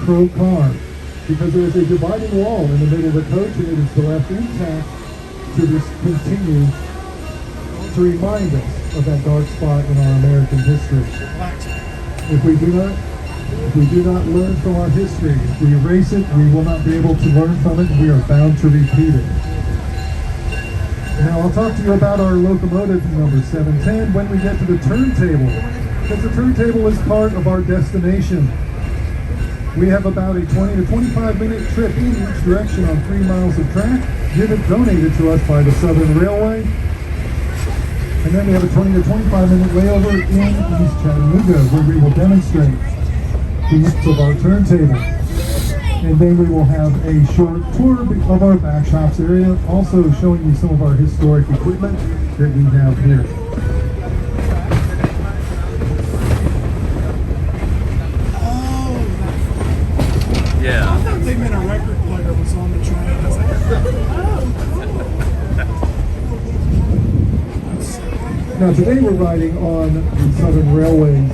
pro-car, because there is a dividing wall in the middle of the coach, and it is left intact to just continue to remind us of that dark spot in our American history. If we do not learn from our history, if we erase it, we will not be able to learn from it, and we are bound to repeat it. Now I'll talk to you about our locomotive number 710 when we get to the turntable, because the turntable is part of our destination. We have about a 20 to 25 minute trip in each direction on 3 miles of track, donated to us by the Southern Railway. And then we have a 20 to 25 minute layover in East Chattanooga, where we will demonstrate the use of our turntable. And then we will have a short tour of our back shops area, also showing you some of our historic equipment that we have here. Yeah. I thought they meant a record player was on the train. I was like, oh. Now today we're riding on the Southern Railway's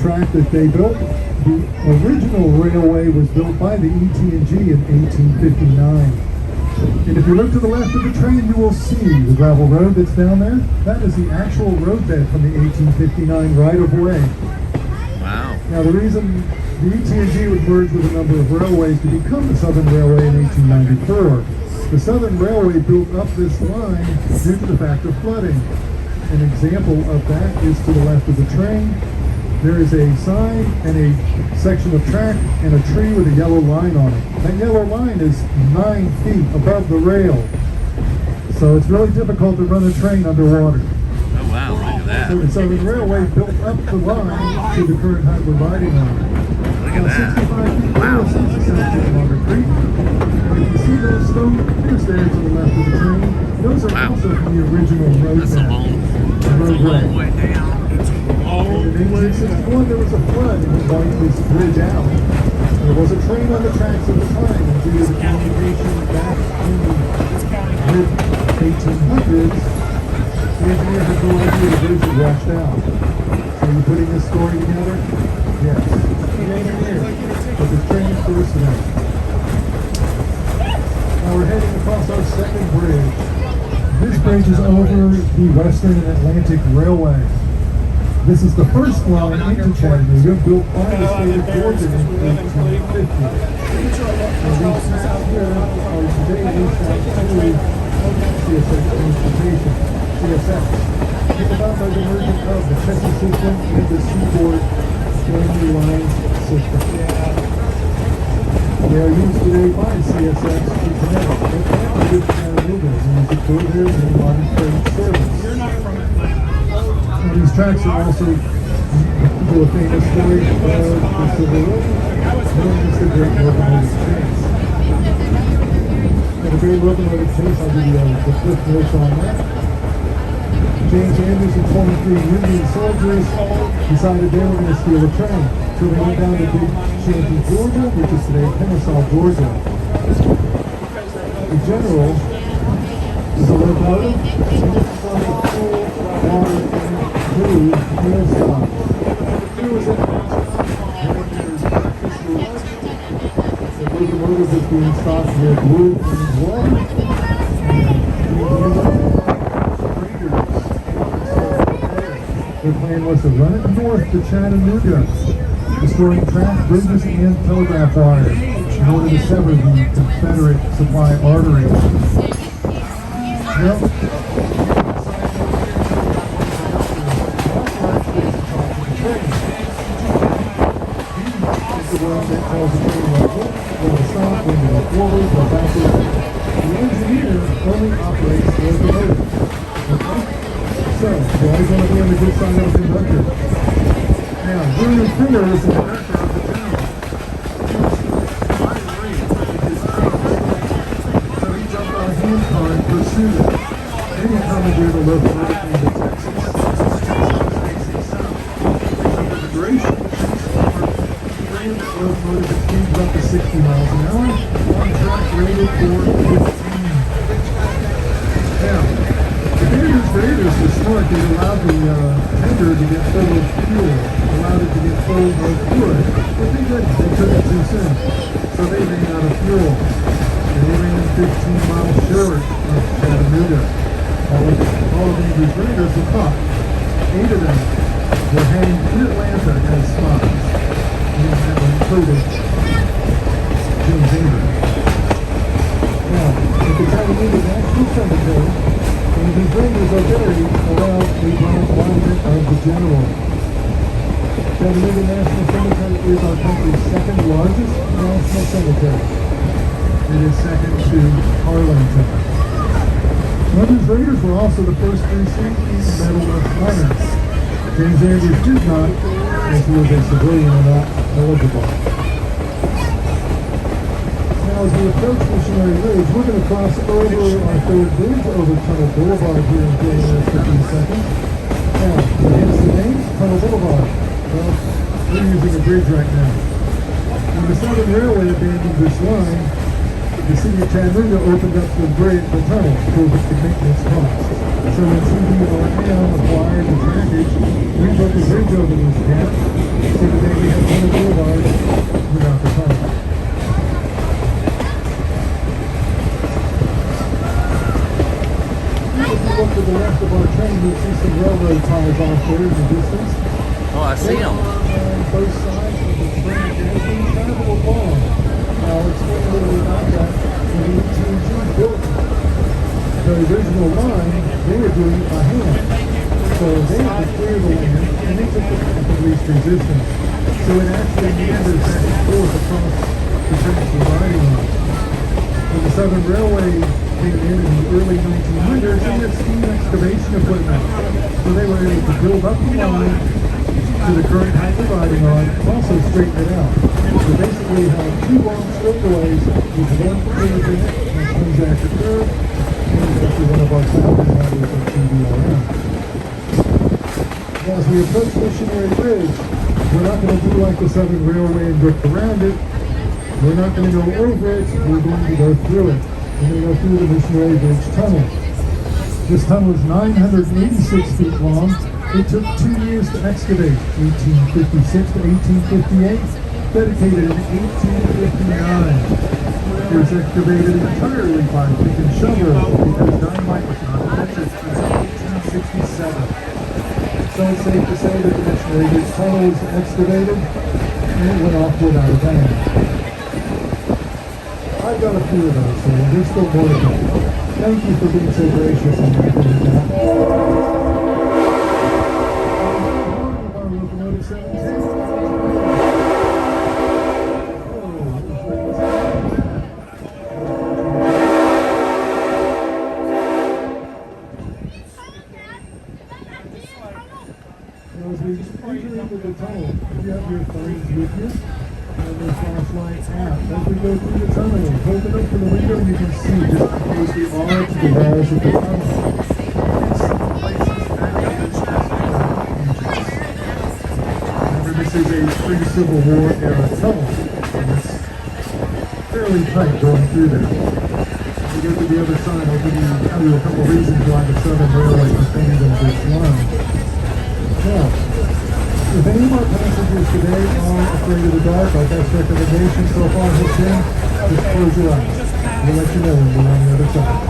track that they built. The original railway was built by the ET&G in 1859. And if you look to the left of the train, you will see the gravel road that's down there. That is the actual roadbed from the 1859 right-of-way. Wow. Now the reason the ET&G would merge with a number of railways to become the Southern Railway in 1894. The Southern Railway built up this line due to the fact of flooding. An example of that is to the left of the train. There is a sign and a section of track and a tree with a yellow line on it. That yellow line is 9 feet above the rail. So it's really difficult to run a train underwater. Oh wow, look at that. So the Southern Railway built up the line to the current height we're riding on. Look at that. 65 feet Wow. is a 7 kilometer creek. And if you see those stone piers there to the left of the train, those are Wow. also from the original road That's a bed. long way down. In 1861, there was a flood and it wiped this bridge out. There was a train on the tracks at the time, and due to the communication back in the mid-1800s, the engineer had no idea the bridge had washed out. So you're putting this story together? Yes. The engineer, but the train first now. Now we're heading across our second bridge. This bridge is over the Western and Atlantic Railway. This is the first line into Chattanooga, built by the state of Georgia in 1850. And these tracks here are today leased out to CSX Transportation, CSX. Came about by the merger of the Chessie system and the Seaboard Family Lines system. They are used today by CSX to connect Atlanta with Chattanooga, and you can go there in modern freight service. You're not from Atlanta. These tracks are also to a famous story of the Civil War, known as the Great Locomotive Chase. And the Great Locomotive Chase, I'll give you the quick notes on that. James Andrews and 23 Union soldiers decided they were going to steal a train. So they went down to Big Shanty, Georgia, which is today Kennesaw, Georgia. The general is a locomotive, and this is on a full water crew near stop. The crew is in the locomotive is being stocked with wood and water. Their plan was to run it north to Chattanooga, destroying track, bridges, and telegraph wires in order to sever the Confederate supply artery. Well, the one that tells the train when to stop, when to go forward, go backwards. The engineer only operates the locomotive. Okay? So, you always want to be on the good side of the conductor. Now, William Fuller is the director of the town. So he jumped on a handcar and pursued it. Then he commandeered the locomotive into Texas. The duration locomotive that speeds up to 60 miles an hour, on track rated for 15. Now, the graders were smart. They allowed the tender to get full of fuel, allowed it to get full of wood, but they didn't. They took it to soon. So they ran out of fuel. They ran 15 miles short of Chattanooga. All of Andrew's raiders were caught. 8 of them were hanged in Atlanta as spies. And that included James Avery. Now, at the Chattanooga National Cemetery, Andrew's raiders are buried around the monument of the general. Chattanooga National Cemetery is our country's second largest national cemetery. It is second to Arlington. Andrew's raiders were also the first to receive the Medal of Honor. James Andrews did not, as he was a civilian and not eligible. Now, as we approach Missionary Ridge, we're going to cross over our third bridge over Tunnel Boulevard here in just a few seconds. Now, against the name, Tunnel Boulevard. Well, we're using a bridge right now. When the Southern Railway abandoned this line, the city of Chattanooga opened up the bridge, the tunnel, for the maintenance costs. So when CBRM acquired the trackage, we built a bridge over this gap, so today we have Tunnel Boulevard without the tunnel. If you look to the left of our train, you'll see some railroad ties off there in the distance. Oh, I see them. On both sides of the train, as we travel along. I'll explain a little bit about that. When the AT&T built the original line, they were doing it by hand. So they had to clear the land, and they took the path of least resistance. So it actually meanders back and forth across the tracks we're riding on. When the Southern Railway came in the early 1900s, they had steam excavation equipment. So they were able to build up the line to the current height we're riding on, also straighten it out. So basically you have 2 long straightaways with 1 curve in it, that comes after curve, and it's actually one of our founding models of CBRM. Now, as we approach Missionary Ridge, we're not going to do like the Southern Railway and drift around it. We're not going to go over it, we're going to go through it. We're going to go through the Missionary Ridge Tunnel. This tunnel is 986 feet long. It took 2 years to excavate, 1856 to 1858, dedicated in 1859. It was excavated entirely by pick and shovel because dynamite was not invented until 1867. So it's safe to say that the Missionary Ridge Tunnel was excavated and it went off without a bang. I've got a few of those, so there's still more to come. Thank you for being so gracious and making that. As we enter into the tunnel, you have your phones with you and your flashlights out. As we go through the tunnel, hold it up to the window, you can see just how close we are to the walls of the tunnel. Remember, this is a pre-Civil War era tunnel, and it's fairly tight going through there. As we go to the other side, I'll tell you a couple reasons why the Southern Railway abandoned this line. Now, if any of our passengers today are afraid of the dark, our best recommendation so far has been just close your eyes. We'll let you know when we're on the other side.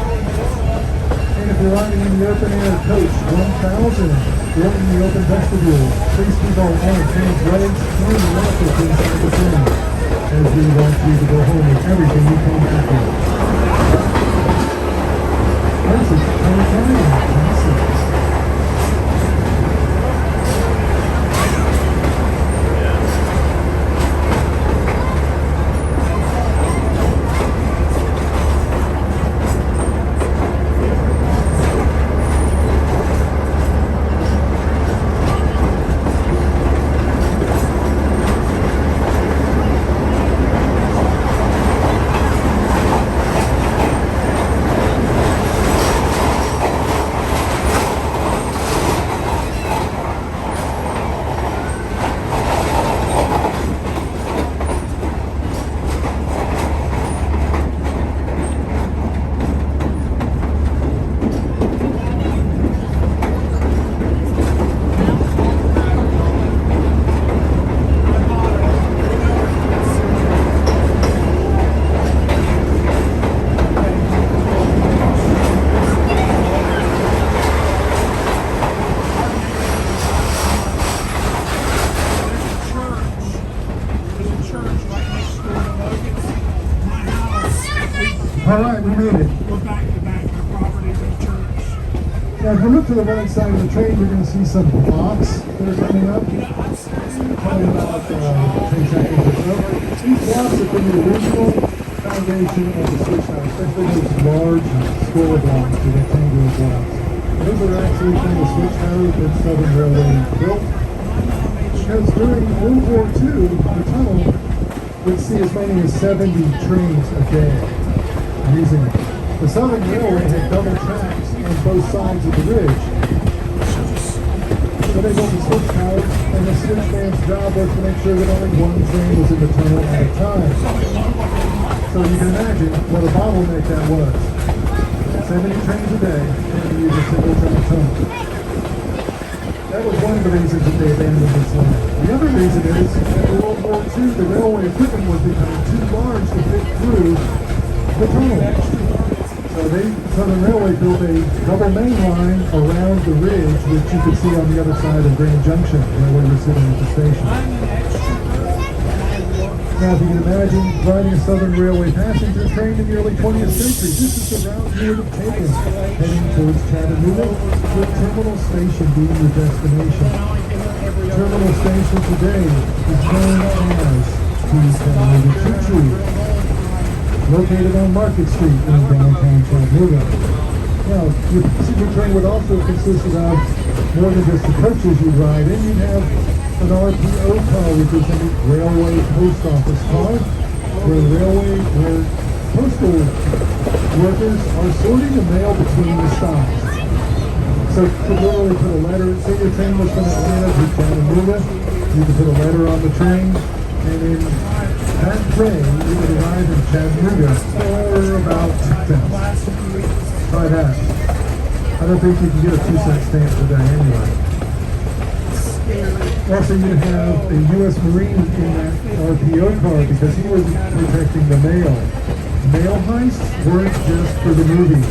And if you're riding in the open air coach 1000 or in the open vestibule, please keep all arms, hands, legs, and rackets inside the train, as we want you to go home with everything you came back with. Yes, it's time. All right, we made it. We're back to back the property to the church. Now, if you look to the right side of the train, you're going to see some blocks that are coming up. Probably about 10 seconds or so. These blocks have been the original foundation of the switch tower, especially those large square blocks, the rectangular blocks. Those are actually from the switch tower that Southern Railway built. Because during World War II, the tunnel would see as many as 70 trains a day using it. The Southern Railway had double tracks on both sides of the ridge. So they built the switch tower, and the switchman's job was to make sure that only one train was in the tunnel at a time. So you can imagine what a bottleneck that was. 70 trains a day, and to use a single track tunnel. That was one of the reasons that they abandoned this land. The other reason is, after World War II, the railway equipment was becoming too large to fit through the tunnel. So Southern Railway built a double main line around the ridge, which you could see on the other side of Grand Junction, where we were sitting at the station. Now, if you can imagine riding a Southern Railway passenger train in the early 20th century, this is the route you would have taken, heading towards Chattanooga, with Terminal Station being your destination. Terminal Station today is known as the Chattanooga Choo Choo, located on Market Street in downtown Chattanooga. Now, your passenger train would also consist of more than just the coaches you'd ride in. You'd have an RPO car, representing Railway Post Office car, where postal workers are sorting the mail between the stops. So you could literally put a letter, say your train was from Atlanta to Chattanooga, you could put a letter on the train, and in that train, you would arrive in Chattanooga for about 2 cents. Try that. I don't think you can get a 2-cent stamp today anyway. Also, you'd have a U.S. Marine in that RPO car because he was protecting the mail. Mail heists weren't just for the movies.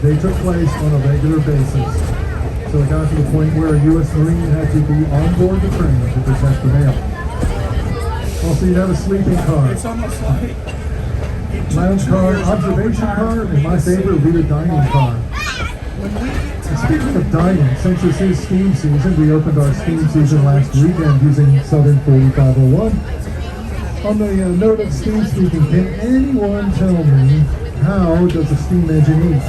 They took place on a regular basis. So it got to the point where a U.S. Marine had to be on board the train to protect the mail. Also, you'd have a sleeping car. It's almost like Lounge car, observation car, and my favorite would be the dining car. And speaking of dining, since this is steam season, we opened our steam season last weekend using Southern 4501. On the note of steam speaking, can anyone tell me how does a steam engine eat?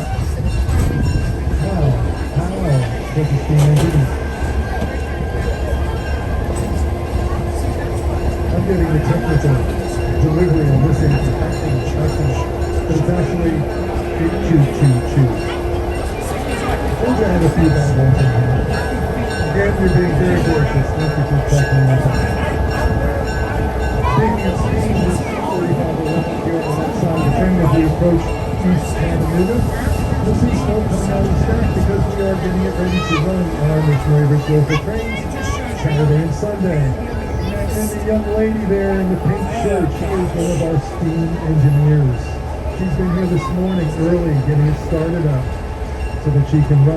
How does a steam engine eat? I'm getting the technical delivery on this answer. But it's actually choo. I told you I had a few bad ones in here. Again, you're being very gracious. Thank you for checking out. Speaking of steam, this 4501 here on that side of the train as we approach East Chattanooga. You'll see smoke coming out of the stack because we are getting it ready to run on our missionary rich local trains Saturday and Sunday. And the young lady there in the pink shirt, she is one of our steam engineers. She's been here this morning early getting it started up so that she can run.